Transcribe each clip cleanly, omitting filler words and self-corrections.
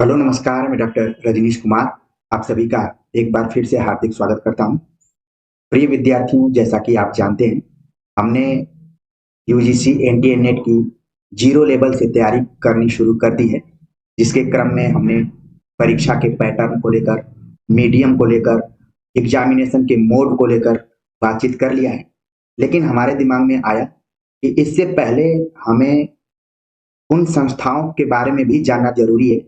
Hello नमस्कार, मैं doctor Rajneesh Kumar आप सभी का एक बार फिर से हार्दिक स्वागत करता हूं। प्रिय विद्यार्थियों, जैसा कि आप जानते हैं, हमने यूजीसी एनडीए नेट की जीरो लेवल से तैयारी करनी शुरू कर दी है, जिसके क्रम में हमने परीक्षा के पैटर्न को लेकर, मीडियम को लेकर, एग्जामिनेशन के मोड को लेकर बातचीत कर लिया है। लेकिन हमारे दिमाग में आया कि इससे पहले हमें उन संस्थाओं के बारे में भी जानना जरूरी है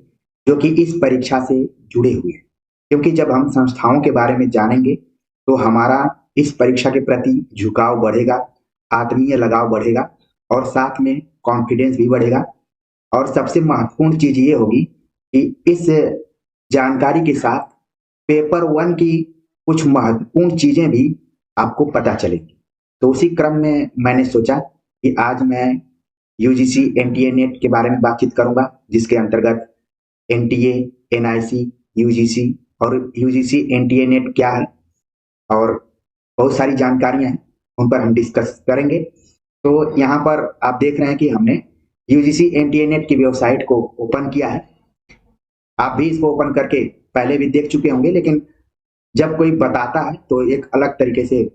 जो कि इस परीक्षा से जुड़े हुए हैं, क्योंकि जब हम संस्थाओं के बारे में जानेंगे तो हमारा इस परीक्षा के प्रति झुकाव बढ़ेगा, आत्मीय लगाव बढ़ेगा और साथ में कॉन्फिडेंस भी बढ़ेगा। और सबसे महत्वपूर्ण चीज ये होगी कि इस जानकारी के साथ पेपर वन की कुछ महत्वपूर्ण चीजें भी आपको पता चलेंगी। तो उसी क्रम में मैंने सोचा कि आज मैं यूजीसी एनटीए नेट के बारे में बातचीत करूंगा, जिसके अंतर्गत एनटीए, एनआईसी, यूजीसी और यूजीसी एनटीए नेट क्या है और बहुत सारी जानकारियां हैं, उन पर हम डिस्कस करेंगे। तो यहाँ पर आप देख रहे हैं कि हमने यूजीसी एनटीए नेट की वेबसाइट को ओपन किया है। आप भी इसको ओपन करके पहले भी देख चुके होंगे, लेकिन जब कोई बताता है तो एक अलग तरीके से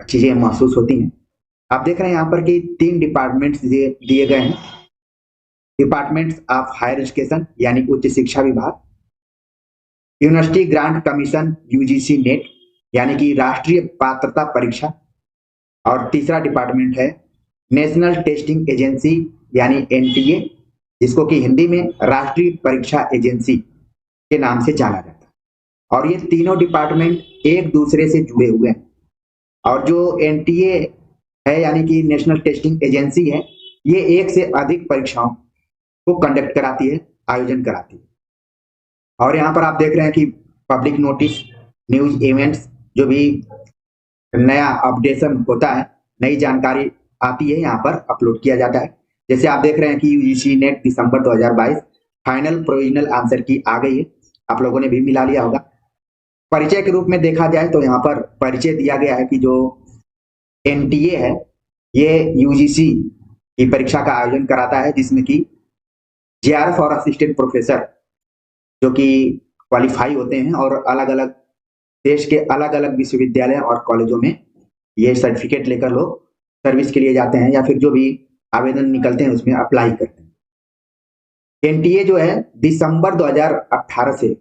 चीजें महसूस होती हैं। आप देख रहे हैं यहाँ पर कि 3 डिपार्टमेंट्स दिए गए हैं। डिपार्टमेंट्स ऑफ हायर एजुकेशन यानी उच्च शिक्षा विभाग, university Grant Commission UGC net यानी कि राष्ट्रीय पात्रता परीक्षा, और तीसरा डिपार्टमेंट है नेशनल टेस्टिंग एजेंसी यानी एनटीए, जिसको कि हिंदी में राष्ट्रीय परीक्षा एजेंसी के नाम से जाना जाता है। और ये तीनों डिपार्टमेंट एक दूसरे से जुड़े हुए हैं। और जो एनटीए है यानी कि नेशनल टेस्टिंग एजेंसी है, ये एक से अधिक परीक्षाओं को कंडक्ट कराती है, आयोजन कराती है। और यहाँ पर आप देख रहे हैं कि पब्लिक नोटिस, न्यूज इवेंट्स, जो भी नया अपडेशन होता है, नई जानकारी आती है, यहाँ पर अपलोड किया जाता है। जैसे आप देख रहे हैं कि यूजीसी नेट दिसंबर 2022 फाइनल प्रोविजनल आंसर की आ गई है, आप लोगों ने भी मिला लिया होगा। परिचय के रूप में देखा जाए तो यहाँ पर परिचय दिया गया है कि जो एनटीए है ये यूजीसी की परीक्षा का आयोजन कराता है, जिसमें कि जेआरएफ और असिस्टेंट प्रोफेसर जो कि क्वालिफाई होते हैं और अलग अलग देश के अलग अलग विश्वविद्यालय और कॉलेजों में ये सर्टिफिकेट लेकर लोग सर्विस के लिए जाते हैं या फिर जो भी आवेदन निकलते हैं उसमें अप्लाई करते हैं। एनटीए जो है दिसंबर 2018 से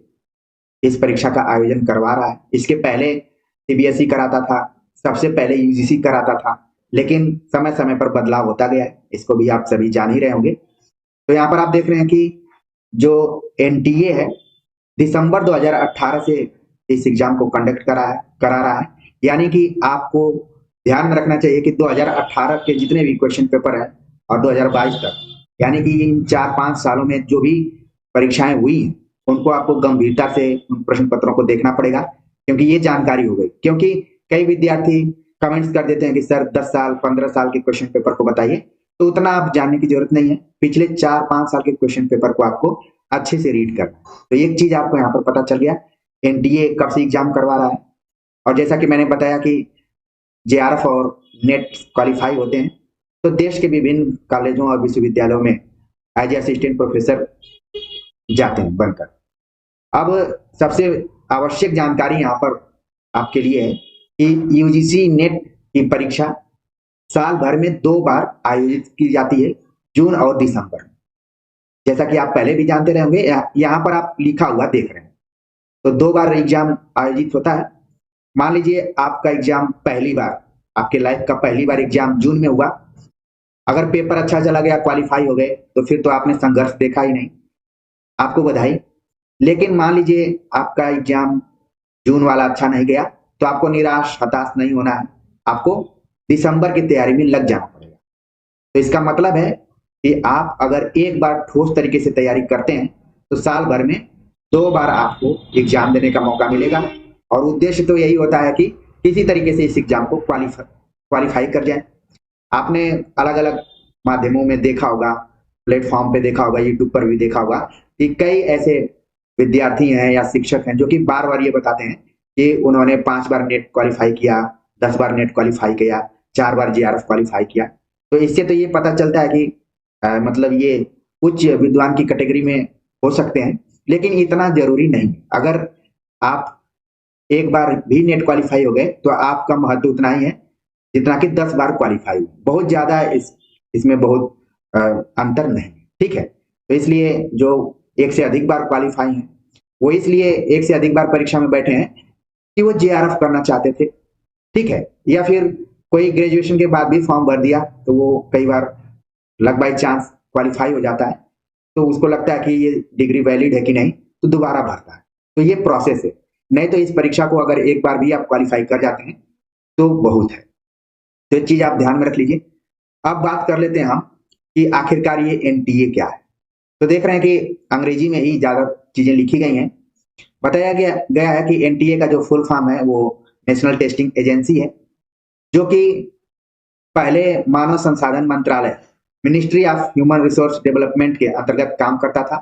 इस परीक्षा का आयोजन करवा रहा है। इसके पहले सीबीएसई कराता था, सबसे पहले यूजीसी कराता था, लेकिन समय समय पर बदलाव होता गया है, इसको भी आप सभी जान ही रहे होंगे। तो यहाँ पर आप देख रहे हैं कि जो एनटीए है दिसंबर 2018 से इस एग्जाम को कंडक्ट करा रहा है। यानी कि आपको ध्यान में रखना चाहिए कि 2018 के जितने भी क्वेश्चन पेपर है और 2022 तक, यानी कि इन 4-5 सालों में जो भी परीक्षाएं हुई हैं, उनको आपको गंभीरता से उन प्रश्न पत्रों को देखना पड़ेगा, क्योंकि ये जानकारी हो गई। क्योंकि कई विद्यार्थी कमेंट्स कर देते हैं कि सर 10 साल 15 साल के क्वेश्चन पेपर को बताइए, तो उतना आप जानने की जरूरत नहीं है। पिछले 4-5 साल के क्वेश्चन पेपर को आपको अच्छे से रीड करना। तो एक चीज आपको यहाँ पर पता चल गया, एनटीए कब से एग्जाम करवा रहा है। और जैसा कि मैंने बताया कि जेआरएफ और नेट क्वालिफाई होते हैं तो देश के विभिन्न कॉलेजों और विश्वविद्यालयों में एज ए असिस्टेंट प्रोफेसर जाते हैं बनकर। अब सबसे आवश्यक जानकारी यहाँ पर आपके लिए है कि यूजीसी नेट की परीक्षा साल भर में 2 बार आयोजित की जाती है, जून और दिसंबर। जैसा कि आप पहले भी जानते रहे होंगे, यहाँ पर आप लिखा हुआ देख रहे हैं। तो 2 बार एग्जाम आयोजित होता है। मान लीजिए आपका एग्जाम पहली बार, आपके लाइफ का पहली बार एग्जाम जून में हुआ। अगर पेपर अच्छा चला गया, क्वालिफाई हो गए, तो फिर तो आपने संघर्ष देखा ही नहीं, आपको बधाई। लेकिन मान लीजिए आपका एग्जाम जून वाला अच्छा नहीं गया, तो आपको निराश हताश नहीं होना है, आपको दिसंबर की तैयारी में लग जाना पड़ेगा। तो इसका मतलब है कि आप अगर एक बार ठोस तरीके से तैयारी करते हैं तो साल भर में 2 बार आपको एग्जाम देने का मौका मिलेगा। और उद्देश्य तो यही होता है कि किसी तरीके से इस एग्जाम को क्वालिफाई कर जाए। आपने अलग अलग माध्यमों में देखा होगा, प्लेटफॉर्म पे देखा होगा, यूट्यूब पर भी देखा होगा कि कई ऐसे विद्यार्थी हैं या शिक्षक हैं जो कि बार बार ये बताते हैं कि उन्होंने 5 बार नेट क्वालिफाई किया, 10 बार नेट क्वालिफाई किया, 4 बार जेआरएफ क्वालिफाई किया। तो इससे तो ये पता चलता है कि मतलब ये उच्च विद्वान की कैटेगरी में हो सकते हैं। लेकिन इतना जरूरी नहीं। अगर आप एक बार भी नेट क्वालिफाई हो गए तो आपका महत्व उतना ही है जितना कि 10 बार क्वालिफाई हो। बहुत ज्यादा इसमें बहुत अंतर नहीं, ठीक है। तो इसलिए जो एक से अधिक बार क्वालिफाई हैं वो इसलिए एक से अधिक बार परीक्षा में बैठे हैं कि वो जेआरएफ करना चाहते थे, ठीक है। या फिर कोई ग्रेजुएशन के बाद भी फॉर्म भर दिया तो वो कई बार लक बाई चांस क्वालिफाई हो जाता है, तो उसको लगता है कि ये डिग्री वैलिड है कि नहीं, तो दोबारा भरता है। तो ये प्रोसेस है। नहीं तो इस परीक्षा को अगर एक बार भी आप क्वालिफाई कर जाते हैं तो बहुत है। तो ये चीज आप ध्यान में रख लीजिए। अब बात कर लेते हैं हम कि आखिरकार ये एनटीए क्या है। तो देख रहे हैं कि अंग्रेजी में ही ज्यादा चीजें लिखी गई हैं। बताया गया है कि एनटीए का जो फुल फॉर्म है वो नेशनल टेस्टिंग एजेंसी है, जो कि पहले मानव संसाधन मंत्रालय ministry of human resource development के अंतर्गत काम करता था,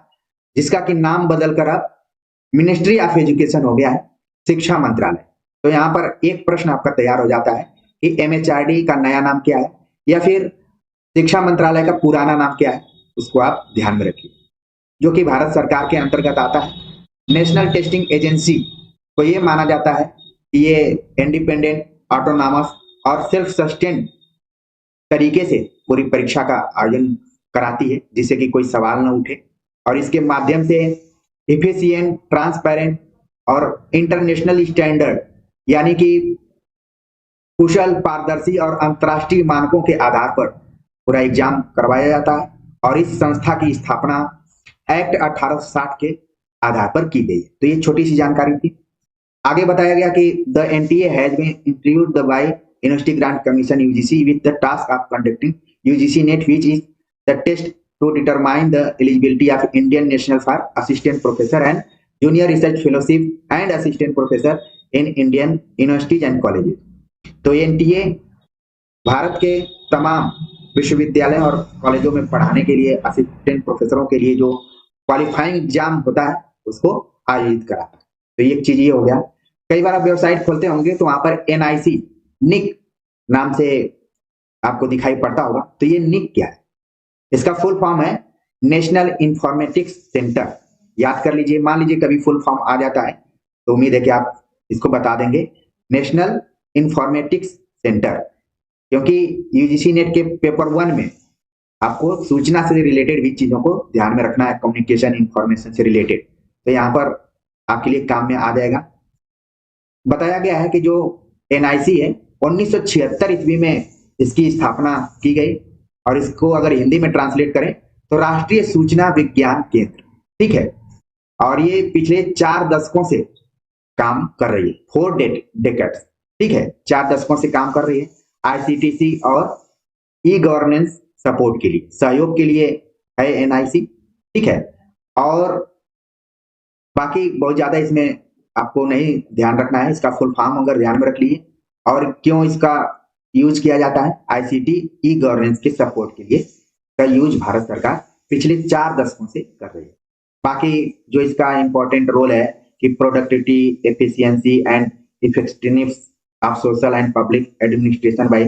जिसका कि नाम बदलकर अब मिनिस्ट्री ऑफ एजुकेशन हो गया है, शिक्षा मंत्रालय। तो यहाँ पर एक प्रश्न आपका तैयार हो जाता है कि एमएचआरडी का नया नाम क्या है या फिर शिक्षा मंत्रालय का पुराना नाम क्या है, उसको आप ध्यान में रखिए। जो कि भारत सरकार के अंतर्गत आता है। नेशनल टेस्टिंग एजेंसी को ये माना जाता है कि ये इंडिपेंडेंट, ऑटोनॉमस और सेल्फ सस्टेन तरीके से पूरी परीक्षा का आयोजन कराती है, जिससे कि कोई सवाल न उठे, और इसके माध्यम से एफिशिएंट, ट्रांसपेरेंट और इंटरनेशनल स्टैंडर्ड यानी कि कुशल, पारदर्शी और अंतर्राष्ट्रीय मानकों के आधार पर पूरा एग्जाम करवाया जाता है। और इस संस्था की स्थापना एक्ट 1860 के आधार पर की गई है। तो ये छोटी सी जानकारी थी। आगे बताया गया कि the NTA has been introduced by University Grant Commission UGC with the task of conducting UGC NET which is the test to determine the eligibility of Indian national for assistant professor and junior research fellowship and assistant professor in Indian universities and colleges. तो NTA Bharat के तमाम विश्वविद्यालयों और कॉलेजों में पढ़ाने के लिए असिस्टेंट प्रोफेसरों के लिए जो क्वालिफाइंग एग्जाम होता है उसको आयोजित कराता है। तो ये चीज ये हो गया। कई बार आप वेबसाइट खोलते होंगे तो वहां पर एनआईसी निक नाम से आपको दिखाई पड़ता होगा। तो ये निक क्या है? इसका फुल फॉर्म है नेशनल इंफॉर्मेटिक्स सेंटर। याद कर लीजिए। मान लीजिए कभी फुल फॉर्म आ जाता है तो उम्मीद है कि आप इसको बता देंगे, नेशनल इंफॉर्मेटिक्स सेंटर। क्योंकि यूजीसी नेट के पेपर 1 में आपको सूचना से रिलेटेड भी चीजों को ध्यान में रखना है, कम्युनिकेशन इंफॉर्मेशन से रिलेटेड। तो यहाँ पर आपके लिए काम में आ जाएगा। बताया गया है कि जो एनआईसी है 1976 ईस्वी में इसकी स्थापना की गई, और इसको अगर हिंदी में ट्रांसलेट करें तो राष्ट्रीय सूचना विज्ञान केंद्र, ठीक है। और ये पिछले 4 दशकों से काम कर रही है, 4 डेकेड्स, ठीक है। 4 दशकों से काम कर रही है आईसीटीसी और ई गवर्नेंस सपोर्ट के लिए, सहयोग के लिए है एनआईसी, ठीक है। और बाकी बहुत ज्यादा इसमें आपको नहीं ध्यान रखना है। इसका फुल फॉर्म अगर ध्यान में रख लीजिए, और क्यों इसका यूज किया जाता है, आईसीटी ई गवर्नेंस के सपोर्ट के लिए का यूज भारत सरकार पिछले 4 दशकों से कर रही है। बाकी जो इसका इंपॉर्टेंट रोल है कि productivity, efficiency and effectiveness of social and public administration by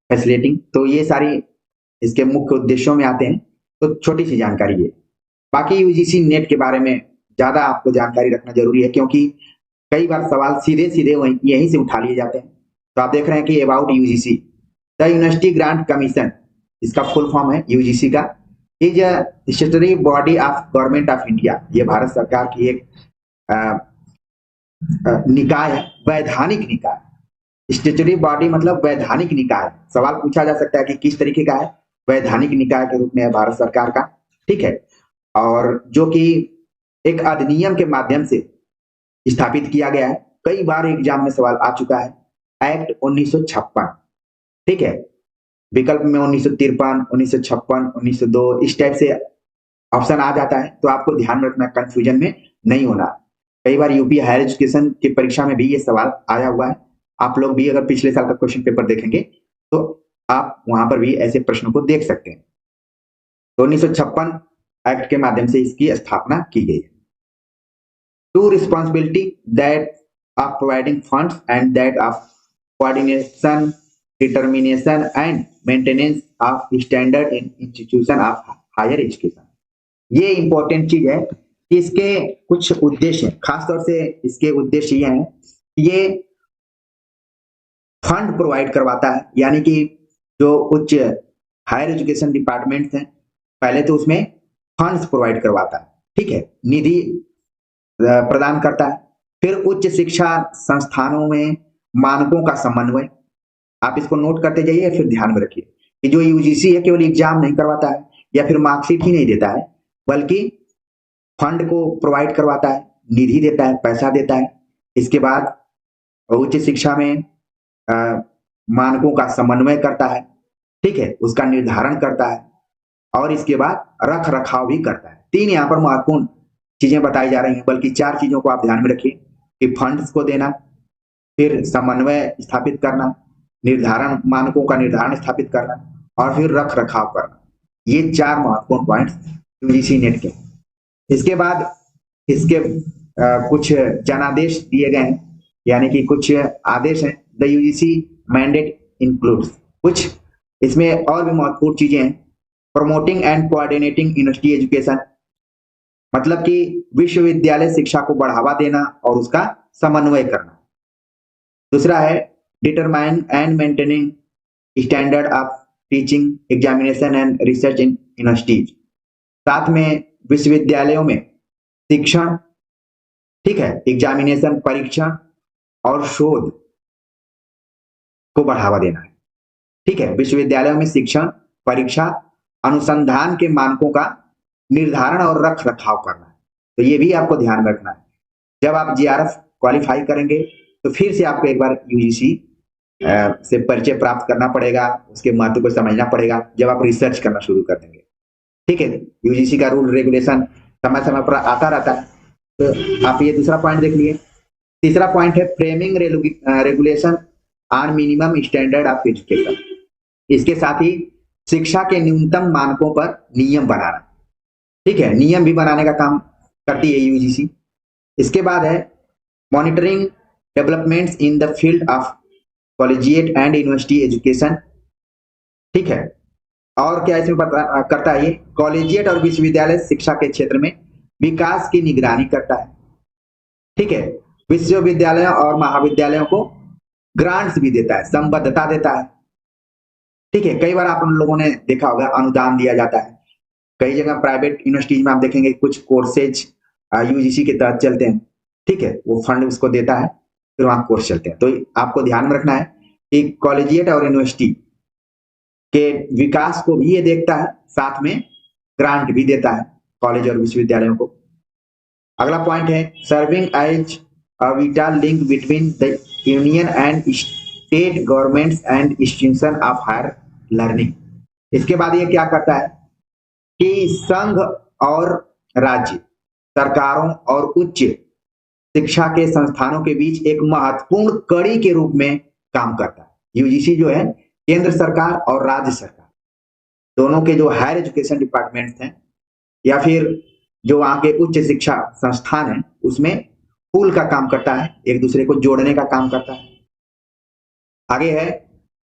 facilitating, तो ये सारी इसके मुख्य उद्देश्यों में आते हैं। तो छोटी सी जानकारी है। बाकी यूजीसी नेट के बारे में ज्यादा आपको जानकारी रखना जरूरी है, क्योंकि कई बार सवाल सीधे सीधे यहीं से उठा लिए जाते हैं। तो आप देख रहे हैं कि about UGC, the university Grant commission, इसका फुल फॉर्म है यूजीसी का, is a statutory body of government of India. ये भारत सरकार की एक निकाय है, वैधानिक निकाय। स्टैट्यूटरी बॉडी मतलब वैधानिक निकाय। सवाल पूछा जा सकता है कि किस तरीके का है, वैधानिक निकाय के रूप में है भारत सरकार का, ठीक है। और जो कि एक अधिनियम के माध्यम से स्थापित किया गया है। कई बार एग्जाम में सवाल आ चुका है, एक्ट 1956, ठीक है। विकल्प में 1953, 1956, 1902 इस टाइप से ऑप्शन आ जाता है। तो आपको ध्यान रखना, कंफ्यूजन में नहीं होना। कई बार यूपी हायर एजुकेशन की परीक्षा में भी ये सवाल आया हुआ है। आप लोग भी अगर पिछले साल का क्वेश्चन पेपर देखेंगे तो आप वहां पर भी ऐसे प्रश्नों को देख सकते हैं। तो 1956 एक्ट के माध्यम से इसकी स्थापना की गई है। To responsibility that of providing funds and that of coordination, determination and maintenance of standard in institution of higher education. ये इंपॉर्टेंट चीज है कि इसके कुछ उद्देश्य हैं, खासतौर से इसके उद्देश्य ये हैं कि ये फंड प्रोवाइड करवाता है, यानी कि जो उच्च हायर एजुकेशन डिपार्टमेंट हैं, पहले तो उसमें फंड्स प्रोवाइड करवाता है, ठीक है, निधि प्रदान करता है। फिर उच्च शिक्षा संस्थानों में मानकों का समन्वय, आप इसको नोट करते जाइए, फिर ध्यान में रखिए कि जो यूजीसी है केवल एग्जाम नहीं करवाता है या फिर मार्कशीट ही नहीं देता है, बल्कि फंड को प्रोवाइड करवाता है, निधि देता है, पैसा देता है। इसके बाद उच्च शिक्षा में मानकों का समन्वय करता है, ठीक है, उसका निर्धारण करता है, और इसके बाद रख रखाव भी करता है। 3 यहाँ पर महत्वपूर्ण चीजें बताई जा रही हैं, बल्कि 4 चीजों को आप ध्यान में रखिए कि फंड्स को देना, फिर समन्वय स्थापित करना, निर्धारण मानकों का निर्धारण स्थापित करना, और फिर रख रखाव करना। ये 4 महत्वपूर्ण पॉइंट्स यूजीसी नेट के। इसके बाद इसके कुछ जनादेश दिए गए हैं, यानी कि कुछ आदेश हैं। द यूजीसी मैंडेट इंक्लूड्स, कुछ इसमें और भी महत्वपूर्ण चीजें हैं। Promoting and coordinating university education, मतलब कि विश्वविद्यालय शिक्षा को बढ़ावा देना और उसका समन्वय करना। दूसरा है determine and maintaining standard of teaching, examination and research in universities. साथ में विश्वविद्यालयों में शिक्षण, ठीक है, एग्जामिनेशन, परीक्षण और शोध को बढ़ावा देना है, ठीक है। विश्वविद्यालयों में शिक्षण, परीक्षा, अनुसंधान के मानकों का निर्धारण और रख रखाव करना है। तो ये भी आपको ध्यान में रखना है। जब आप जीआरएफ क्वालिफाई करेंगे तो फिर से आपको एक बार यूजीसी से परिचय प्राप्त करना पड़ेगा, उसके महत्व को समझना पड़ेगा जब आप रिसर्च करना शुरू कर देंगे, ठीक है। यूजीसी का रूल रेगुलेशन समय समय पर आता रहता है। तो आप ये दूसरा पॉइंट देख लिए। तीसरा पॉइंट है framing regulation on minimum standard of education. इसके साथ ही शिक्षा के न्यूनतम मानकों पर नियम बनाना, ठीक है, नियम भी बनाने का काम करती है यूजीसी। इसके बाद है monitoring developments in the field of collegiate and university education, ठीक है। और क्या इसमें करता है ये, कॉलेजिएट और विश्वविद्यालय शिक्षा के क्षेत्र में विकास की निगरानी करता है, ठीक है। विश्वविद्यालयों और महाविद्यालयों को ग्रांट्स भी देता है, संबद्धता देता है, ठीक है। कई बार आप उन लोगों ने देखा होगा अनुदान दिया जाता है। कई जगह प्राइवेट यूनिवर्सिटीज में आप देखेंगे कुछ कोर्सेज यूजीसी के तहत चलते हैं, ठीक है, वो फंड उसको देता है, फिर वहां कोर्स चलते हैं। तो आपको ध्यान में रखना है कि कॉलेजिएट और यूनिवर्सिटी के विकास को भी ये देखता है, साथ में ग्रांट भी देता है कॉलेज और विश्वविद्यालयों को। अगला पॉइंट है serving as a vital link between the union and state governments and institution of higher learning. इसके बाद ये क्या करता है कि संघ और राज्य सरकारों और उच्च शिक्षा के संस्थानों के बीच एक महत्वपूर्ण कड़ी के रूप में काम करता है। यूजीसी जो है केंद्र सरकार और राज्य सरकार दोनों के जो हायर एजुकेशन डिपार्टमेंट हैं या फिर जो वहां के उच्च शिक्षा संस्थान हैं उसमें पुल का काम करता है, एक दूसरे को जोड़ने का काम करता है। आगे है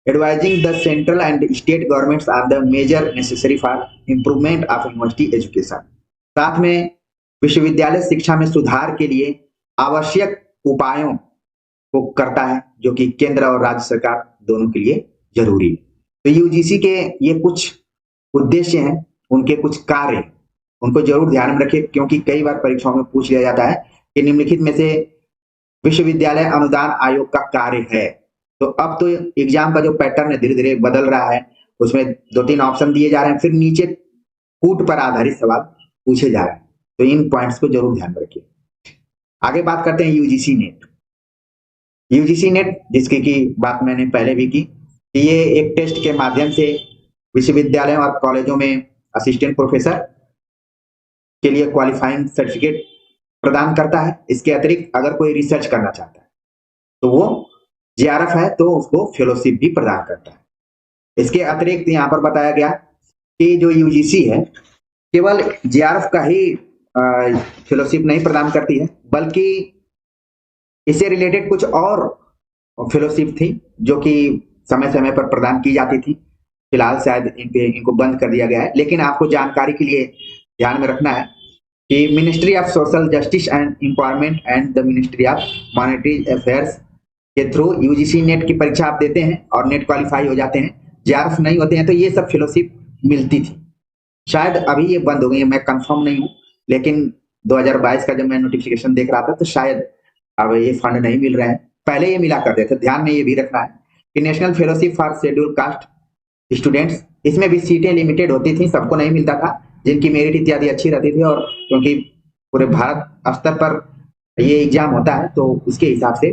advising the central and state governments on the major necessary for improvement of university education. साथ में विश्वविद्यालय शिक्षा में सुधार के लिए आवश्यक उपायों को करता है जो कि केंद्र और राज्य सरकार दोनों के लिए जरूरी है। तो यूजीसी के ये कुछ उद्देश्य हैं, उनके कुछ कार्य हैं, उनको जरूर ध्यान में रखिए क्योंकि कई बार परीक्षाओं में पूछ लिया जाता है कि निम्नलिखित में से विश्वविद्यालय अनुदान आयोग का कार्य है। तो अब तो एग्जाम का जो पैटर्न है धीरे धीरे बदल रहा है, उसमें 2-3 ऑप्शन दिए जा रहे हैं, फिर नीचे कूट पर आधारित सवाल पूछे जा रहे हैं। तो इन पॉइंट्स को जरूर ध्यान में रखिए। आगे बात करते हैं यूजीसी नेट। यूजीसी नेट जिसकी की बात मैंने पहले भी की, ये एक टेस्ट के माध्यम से विश्वविद्यालयों और कॉलेजों में असिस्टेंट प्रोफेसर के लिए क्वालिफाइंग सर्टिफिकेट प्रदान करता है। इसके अतिरिक्त अगर कोई रिसर्च करना चाहता है तो वो जीआरएफ है तो उसको फेलोशिप भी प्रदान करता है। इसके अतिरिक्त यहाँ पर बताया गया कि जो यूजीसी है केवल जीआरएफ का ही फेलोशिप नहीं प्रदान करती है, बल्कि इससे रिलेटेड कुछ और फेलोशिप थी जो कि समय समय पर प्रदान की जाती थी। फिलहाल शायद इनको बंद कर दिया गया है, लेकिन आपको जानकारी के लिए ध्यान में रखना है कि ministry of social justice and empowerment and the ministry of monetary affairs के थ्रू यूजीसी नेट की परीक्षा आप देते हैं और नेट क्वालिफाई हो जाते हैं, जेआरएफ नहीं होते हैं तो ये सब फेलोशिप मिलती थी। शायद अभी ये बंद हो गई है, मैं कंफर्म नहीं हूँ, लेकिन 2022 का जब मैं नोटिफिकेशन देख रहा था तो शायद अब ये फंड नहीं मिल रहे हैं। पहले ये मिला करते थे। ध्यान में ये भी रखना है कि national fellowship for schedule caste students, इसमें भी सीटें लिमिटेड होती थी, सबको नहीं मिलता था, जिनकी मेरिट इत्यादि अच्छी रहती थी, और क्योंकि पूरे भारत स्तर पर ये एग्जाम होता है तो उसके हिसाब से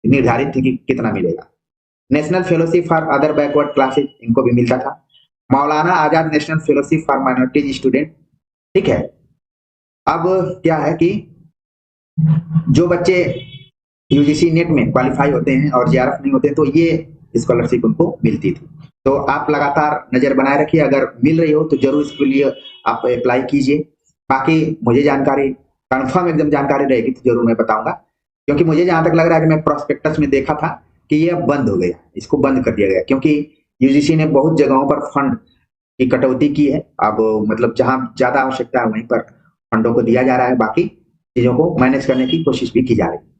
निर्धारित थी कि कितना मिलेगा। National fellowship for other backward classes, इनको भी मिलता था। Maulana Azad national fellowship for minorities student, ठीक है। अब क्या है कि जो बच्चे यूजीसी नेट में क्वालिफाई होते हैं और जेआरएफ नहीं होते तो ये स्कॉलरशिप उनको मिलती थी। तो आप लगातार नजर बनाए रखिए, अगर मिल रही हो तो जरूर इसके लिए आप अप्लाई कीजिए। बाकी मुझे जानकारी कंफर्म एकदम जानकारी रहेगी तो जरूर मैं बताऊंगा, क्योंकि मुझे जहां तक लग रहा है कि मैं प्रोस्पेक्टस में देखा था कि ये अब बंद हो गया, इसको बंद कर दिया गया, क्योंकि यूजीसी ने बहुत जगहों पर फंड की कटौती की है। अब मतलब जहां ज्यादा आवश्यकता है वहीं पर फंडों को दिया जा रहा है, बाकी चीजों को मैनेज करने की कोशिश भी की जा रही है।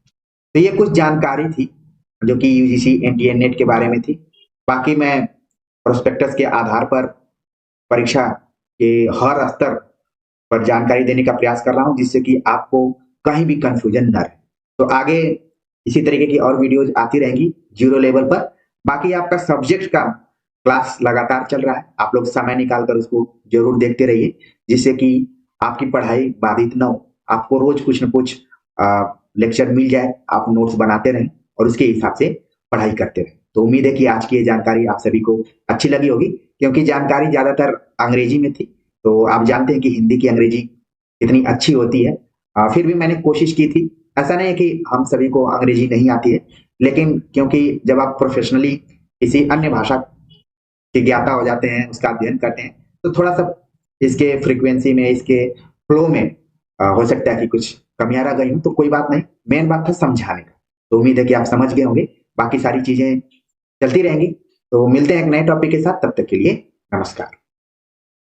तो ये कुछ जानकारी थी जो कि यूजीसी एनटीए नेट के बारे में थी। बाकी मैं प्रोस्पेक्टस के आधार पर परीक्षा के हर स्तर पर जानकारी देने का प्रयास कर रहा हूं, जिससे कि आपको कहीं भी कंफ्यूजन न रहे। तो आगे इसी तरीके की और वीडियोज आती रहेंगी जीरो लेवल पर। बाकी आपका सब्जेक्ट का क्लास लगातार चल रहा है, आप लोग समय निकाल कर उसको जरूर देखते रहिए, जिससे कि आपकी पढ़ाई बाधित न हो, आपको रोज कुछ न कुछ लेक्चर मिल जाए, आप नोट्स बनाते रहें और उसके हिसाब से पढ़ाई करते रहें। तो उम्मीद है कि आज की ये जानकारी आप सभी को अच्छी लगी होगी, क्योंकि जानकारी ज्यादातर अंग्रेजी में थी। तो आप जानते हैं कि हिंदी की अंग्रेजी कितनी अच्छी होती है। फिर भी मैंने कोशिश की थी, ऐसा नहीं है कि हम सभी को अंग्रेजी नहीं आती है, लेकिन क्योंकि जब आप प्रोफेशनली किसी अन्य भाषा के ज्ञाता हो जाते हैं, उसका अध्ययन करते हैं, तो थोड़ा सा इसके फ्रीक्वेंसी में, इसके फ्लो में हो सकता है कि कुछ कमियां रह गई हूं, तो कोई बात नहीं, मेन बात था समझाने का। तो उम्मीद है कि आप समझ गए होंगे, बाकी सारी चीजें चलती रहेंगी। तो मिलते हैं एक नए टॉपिक के साथ, तब तक के लिए नमस्कार।